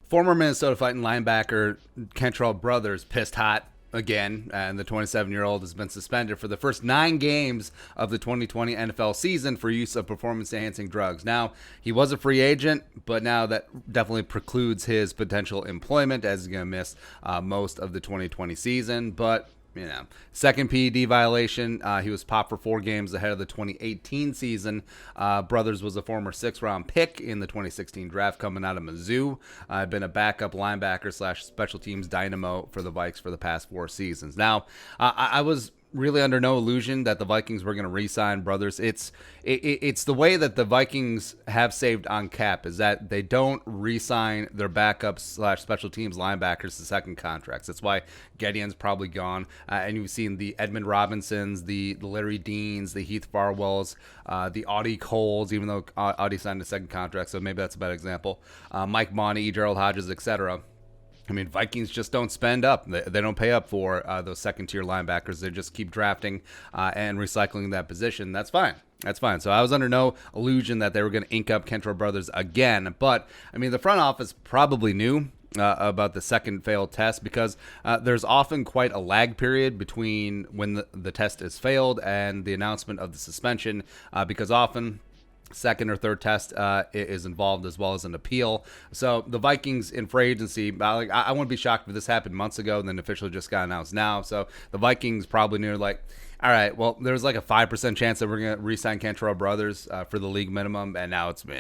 Former Minnesota Fighting linebacker Kentrell Brothers pissed hot again, and the 27-year-old has been suspended for the first 9 games of the 2020 NFL season for use of performance-enhancing drugs. Now, he was a free agent, but now that definitely precludes his potential employment, as he's going to miss most of the 2020 season. But second PED violation. He was popped for 4 games ahead of the 2018 season. Brothers was a former 6th-round pick in the 2016 draft coming out of Mizzou. Been a backup linebacker / special teams dynamo for the Vikes for the past 4 seasons. Now, I was really under no illusion that the Vikings were going to re-sign Brothers. It's the way that the Vikings have saved on cap is that they don't re-sign their backups / special teams linebackers to second contracts. That's why Gideon's probably gone, and you've seen the Edmund Robinsons, the Larry Deans, the Heath Farwells, the Audie Coles, even though Audie signed a second contract, so maybe that's a bad example. Mike Monty, Gerald Hodges, etc. I mean, Vikings just don't spend up. They don't pay up for those second-tier linebackers. They just keep drafting and recycling that position. That's fine. That's fine. So I was under no illusion that they were going to ink up Kentrell Brothers again. But, I mean, the front office probably knew about the second failed test because there's often quite a lag period between when the test is failed and the announcement of the suspension because often second or third test is involved as well as an appeal. So the Vikings in free agency, I wouldn't be shocked if this happened months ago and then officially just got announced now. So the Vikings probably knew all right, well, there's a 5% chance that we're going to re-sign Kentrell Brothers for the league minimum, and now it's not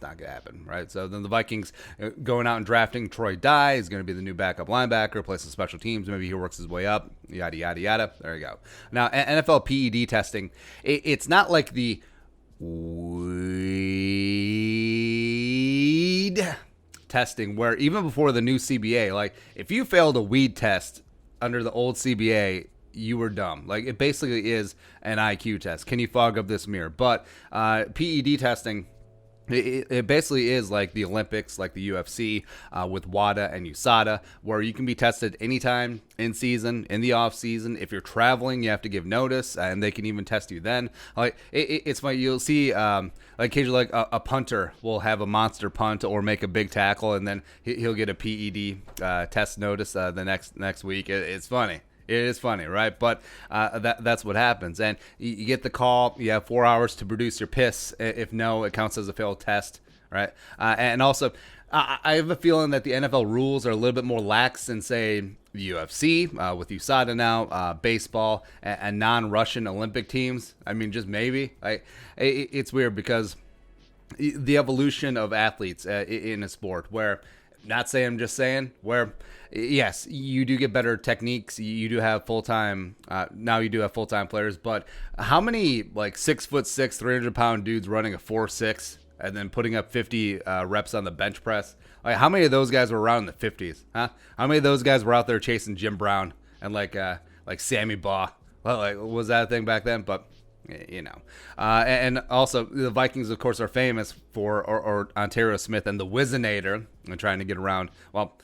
going to happen, right? So then the Vikings going out and drafting Troy Dye is going to be the new backup linebacker, plays some special teams. Maybe he works his way up, yada, yada, yada. There you go. Now, NFL PED testing, it's not like the weed testing where even before the new CBA, if you failed a weed test under the old CBA, you were dumb. It basically is an IQ test. Can you fog up this mirror? But PED testing, it basically is like the Olympics, like the UFC with WADA and USADA, where you can be tested anytime in season, in the off season. If you're traveling, you have to give notice, and they can even test you then. It's funny. You'll see occasionally a punter will have a monster punt or make a big tackle, and then he'll get a PED test notice the next week. It's funny. It is funny, right? But that's what happens. And you get the call. You have 4 hours to produce your piss. If no, it counts as a failed test, right? And also, I have a feeling that the NFL rules are a little bit more lax than, say, the UFC with USADA now, baseball, and non-Russian Olympic teams. I mean, just maybe. It's weird because the evolution of athletes in a sport where – not saying, I'm just saying, where, yes, you do get better techniques. You do have full-time, now you do have full-time players, but how many, 6'6", 300-pound dudes running a 4.6 and then putting up 50 reps on the bench press? How many of those guys were around in the 50s, huh? How many of those guys were out there chasing Jim Brown and like Sammy Baugh? Well, was that a thing back then? But and also the Vikings, of course, are famous for or Ontario Smith and the Whizzinator and trying to get around. Well,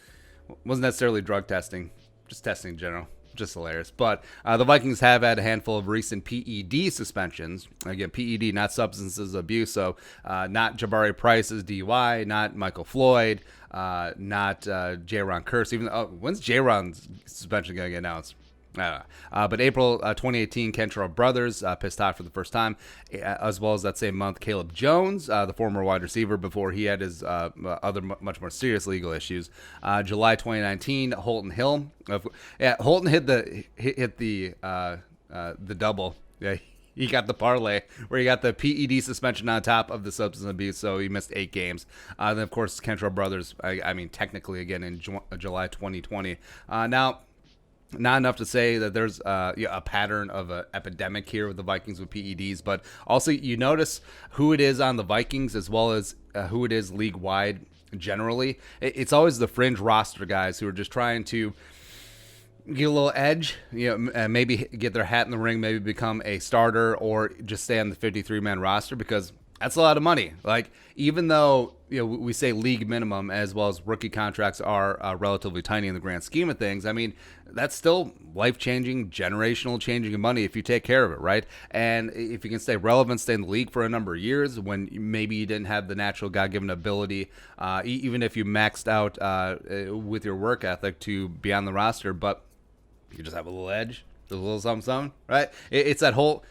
wasn't necessarily drug testing, just testing in general. Just hilarious. But the Vikings have had a handful of recent PED suspensions. Again, PED, not substances abuse. So not Jabari Price's DUI, not Michael Floyd, not J-Ron Curse. When's J-Ron's suspension going to get announced? But April 2018, Kentrell Brothers pissed hot for the first time, as well as that same month, Caleb Jones, the former wide receiver before he had his other much more serious legal issues. July 2019, Holton Hill. Holton hit the double. Yeah, he got the parlay where he got the PED suspension on top of the substance abuse, so he missed 8 games. Then, of course, Kentrell Brothers, I mean, technically, again, in July 2020. Now, not enough to say that there's a pattern of an epidemic here with the Vikings with PEDs, but also you notice who it is on the Vikings as well as who it is league-wide generally. It's always the fringe roster guys who are just trying to get a little edge, maybe get their hat in the ring, maybe become a starter or just stay on the 53-man roster because That's a lot of money. Like, even though we say league minimum as well as rookie contracts are relatively tiny in the grand scheme of things, I mean, that's still life-changing, generational changing of money if you take care of it, right? And if you can stay relevant, stay in the league for a number of years when maybe you didn't have the natural God-given ability, even if you maxed out with your work ethic to be on the roster, but you just have a little edge, a little something, right? It's a whole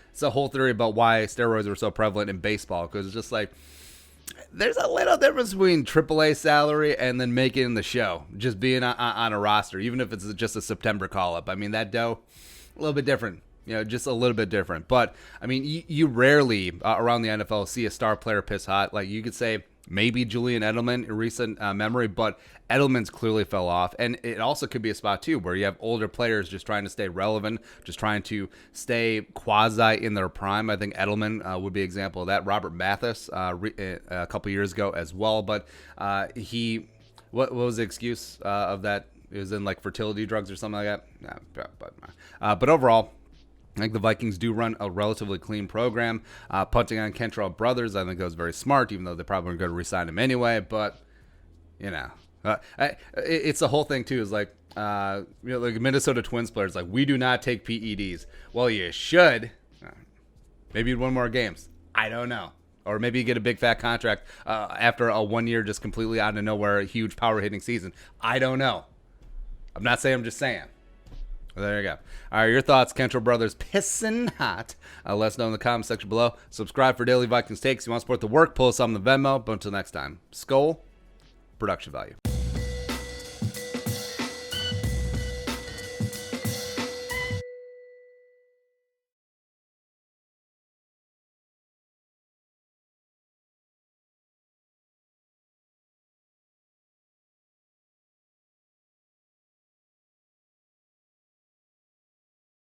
theory about why steroids were so prevalent in baseball, because it's just like there's a little difference between AAA salary and then making the show, just being on a roster, even if it's just a September call-up. I mean, that dough, a little bit different. Just a little bit different. But, I mean, you rarely around the NFL see a star player piss hot. Like, you could say maybe Julian Edelman in recent memory, but Edelman's clearly fell off. And it also could be a spot, too, where you have older players just trying to stay relevant, just trying to stay quasi in their prime. I think Edelman would be an example of that. Robert Mathis a couple years ago as well. But what was the excuse of that? It was in, like, fertility drugs or something like that. But overall, I think the Vikings do run a relatively clean program. Punting on Kentrell Brothers, I think that was very smart, even though they probably weren't going to re-sign him anyway. But, it's the whole thing, too, is like, like Minnesota Twins players, like, we do not take PEDs. Well, you should. Maybe you'd win more games. I don't know. Or maybe you get a big fat contract after a 1 year just completely out of nowhere, a huge power hitting season. I don't know. I'm not saying, I'm just saying. Well, there you go. All right, your thoughts, Kentrell Brothers, pissing hot. Let us know in the comment section below. Subscribe for daily Vikings takes. If you want to support the work, pull us on the Venmo. But until next time, Skol, production value.